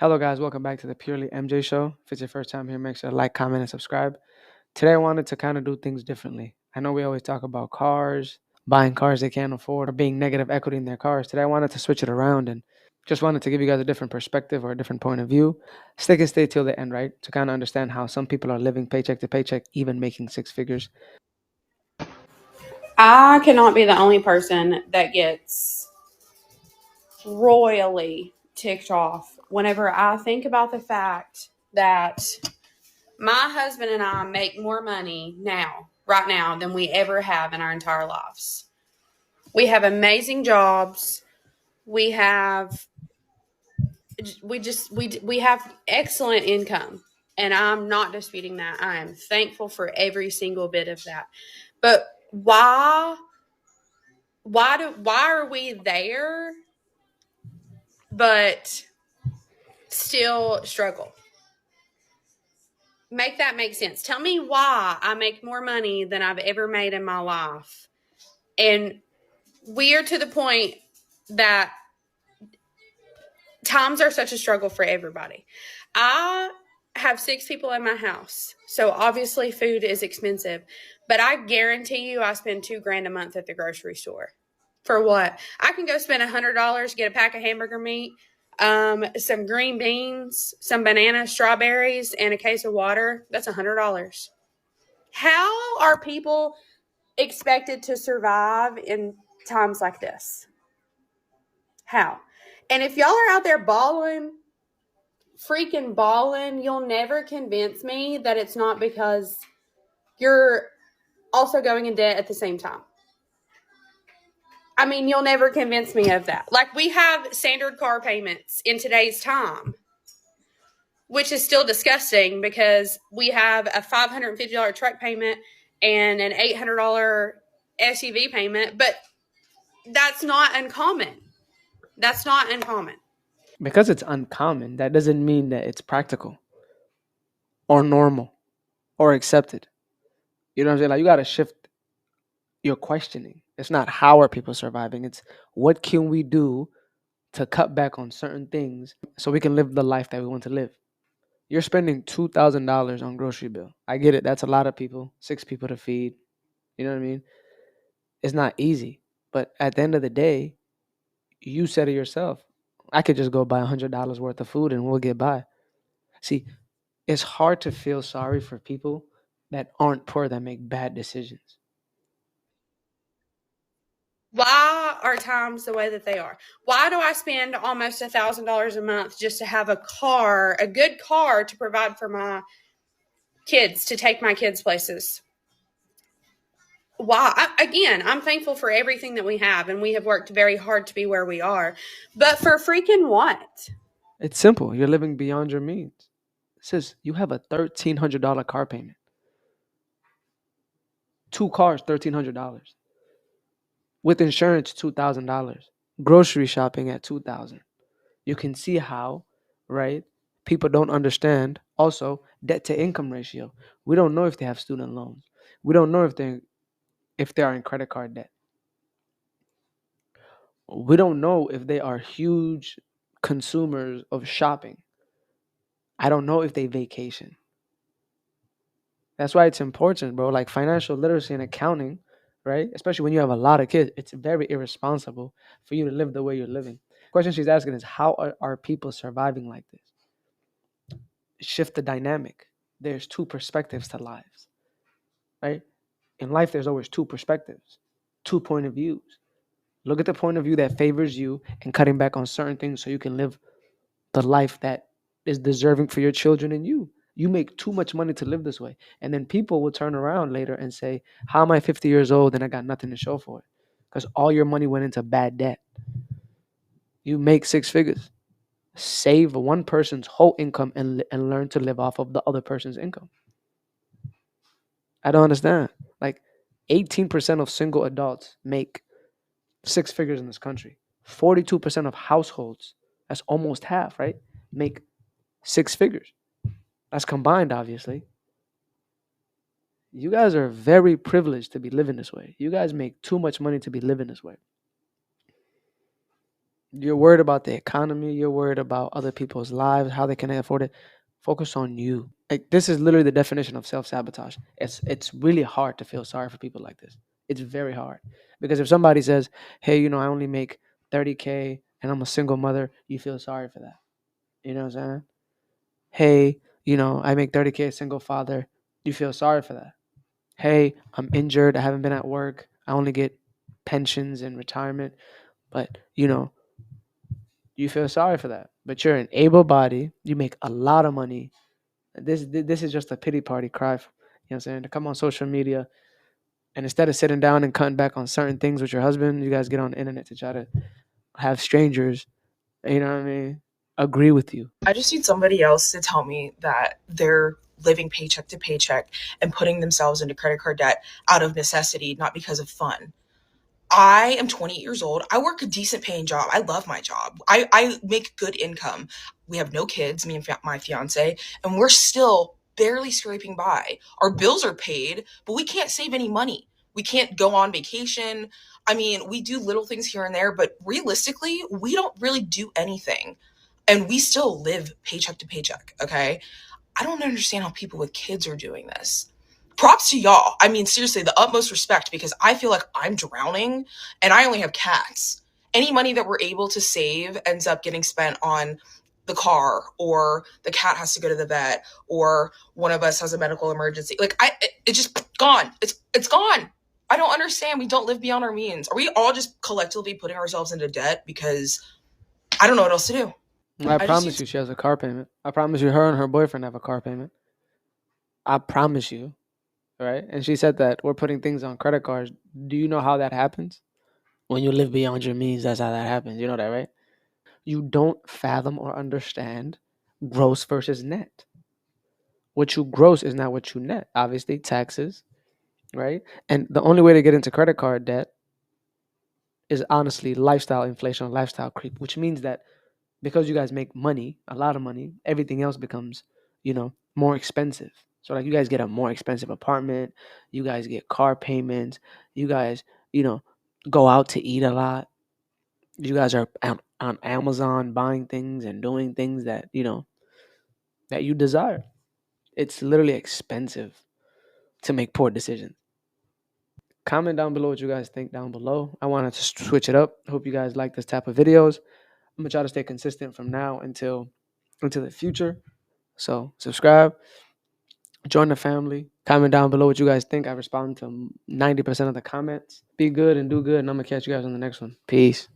Hello, guys. Welcome back to the Purely MJ Show. If it's your first time here, make sure to like, comment, and subscribe. Today, I wanted to kind of do things differently. I know we always talk about cars, buying cars they can't afford, or being negative equity in their cars. Today, I wanted to switch it around and just wanted to give you guys a different perspective or a different point of view. Stay till the end, right? To kind of understand how some people are living paycheck to paycheck, even making six figures. I cannot be the only person that gets royally ticked off whenever I think about the fact that my husband and I make more money right now, than we ever have in our entire lives. We have amazing jobs. We have we have excellent income, and I'm not disputing that. I am thankful for every single bit of that. But why are we there but still struggle? Make that make sense. Tell me why I make more money than I've ever made in my life, and we are to the point that times are such a struggle for everybody. I have 6 people in my house, so obviously food is expensive, but I guarantee you I spend $2,000 a month at the grocery store. For what? I can go spend $100, get a pack of hamburger meat, some green beans, some bananas, strawberries, and a case of water. That's $100. How are people expected to survive in times like this? How? And if y'all are out there freaking balling, you'll never convince me that it's not because you're also going in debt at the same time. I mean, you'll never convince me of that. Like, we have standard car payments in today's time, which is still disgusting because we have a $550 truck payment and an $800 SUV payment, but that's not uncommon. That's not uncommon. Because it's uncommon, that doesn't mean that it's practical or normal or accepted. You know what I'm saying? Like, you got to shift your questioning. It's not how are people surviving, it's what can we do to cut back on certain things so we can live the life that we want to live. You're spending $2,000 on grocery bill. I get it. That's a lot of people, 6 people to feed. You know what I mean? It's not easy. But at the end of the day, you said it yourself. I could just go buy $100 worth of food and we'll get by. See, it's hard to feel sorry for people that aren't poor that make bad decisions. Why are times the way that they are? Why do I spend almost $1,000 a month just to have a good car to provide for my kids, to take my kids places? Why? Again, I'm thankful for everything that we have, and we have worked very hard to be where we are. But for freaking what? It's simple. You're living beyond your means. Sis, you have a $1,300 car payment. 2 cars, $1,300. With insurance, $2,000. Grocery shopping at $2,000. You can see how, right? People don't understand. Also, debt to income ratio. We don't know if they have student loans. We don't know if they are in credit card debt. We don't know if they are huge consumers of shopping. I don't know if they vacation. That's why it's important, bro. Like financial literacy and accounting, right? Especially when you have a lot of kids, it's very irresponsible for you to live the way you're living. The question she's asking is how are people surviving like this? Shift the dynamic. There's two perspectives to lives, right? In life, there's always two perspectives, two point of views. Look at the point of view that favors you and cutting back on certain things so you can live the life that is deserving for your children and you. You make too much money to live this way. And then people will turn around later and say, how am I 50 years old and I got nothing to show for it? Because all your money went into bad debt. You make 6 figures. Save one person's whole income and learn to live off of the other person's income. I don't understand. Like 18% of single adults make 6 figures in this country. 42% of households, that's almost half, right? Make 6 figures. That's combined, obviously. You guys are very privileged to be living this way. You guys make too much money to be living this way. You're worried about the economy. You're worried about other people's lives, how they can afford it. Focus on you. Like, this is literally the definition of self-sabotage. It's really hard to feel sorry for people like this. It's very hard. Because if somebody says, hey, I only make 30K and I'm a single mother, you feel sorry for that. You know what I'm saying? Hey, I make 30K, single father, you feel sorry for that. Hey, I'm injured, I haven't been at work, I only get pensions and retirement, but you feel sorry for that. But you're an able body, you make a lot of money. This is just a pity party cry, what I'm saying? To come on social media and instead of sitting down and cutting back on certain things with your husband, you guys get on the internet to try to have strangers, what I mean, agree with you. I just need somebody else to tell me that they're living paycheck to paycheck and putting themselves into credit card debt out of necessity, not because of fun. I am 28 years old. I work a decent paying job. I love my job. I make good income. We have no kids, me and my fiance, and we're still barely scraping by. Our bills are paid, but we can't save any money. We can't go on vacation. I mean, we do little things here and there, but realistically, we don't really do anything. And we still live paycheck to paycheck, okay? I don't understand how people with kids are doing this. Props to y'all. I mean, seriously, the utmost respect because I feel like I'm drowning and I only have cats. Any money that we're able to save ends up getting spent on the car or the cat has to go to the vet or one of us has a medical emergency. Like it's just gone. It's gone. I don't understand. We don't live beyond our means. Are we all just collectively putting ourselves into debt because I don't know what else to do? I I just promise need you she has a car payment. I promise you her and her boyfriend have a car payment. I promise you, right? And she said that we're putting things on credit cards. Do you know how that happens? When you live beyond your means, that's how that happens. You know that, right? You don't fathom or understand gross versus net. What you gross is not what you net. Obviously, taxes, right? And the only way to get into credit card debt is honestly lifestyle inflation, lifestyle creep, which means that because you guys make money, a lot of money, everything else becomes, more expensive. So like you guys get a more expensive apartment, you guys get car payments, you guys, go out to eat a lot. You guys are on Amazon buying things and doing things that, that you desire. It's literally expensive to make poor decisions. Comment down below what you guys think down below. I wanted to switch it up. Hope you guys like this type of videos. I'm gonna try to stay consistent from now until the future. So subscribe, join the family. Comment down below what you guys think. I respond to 90% of the comments. Be good and do good, and I'm gonna catch you guys on the next one. Peace.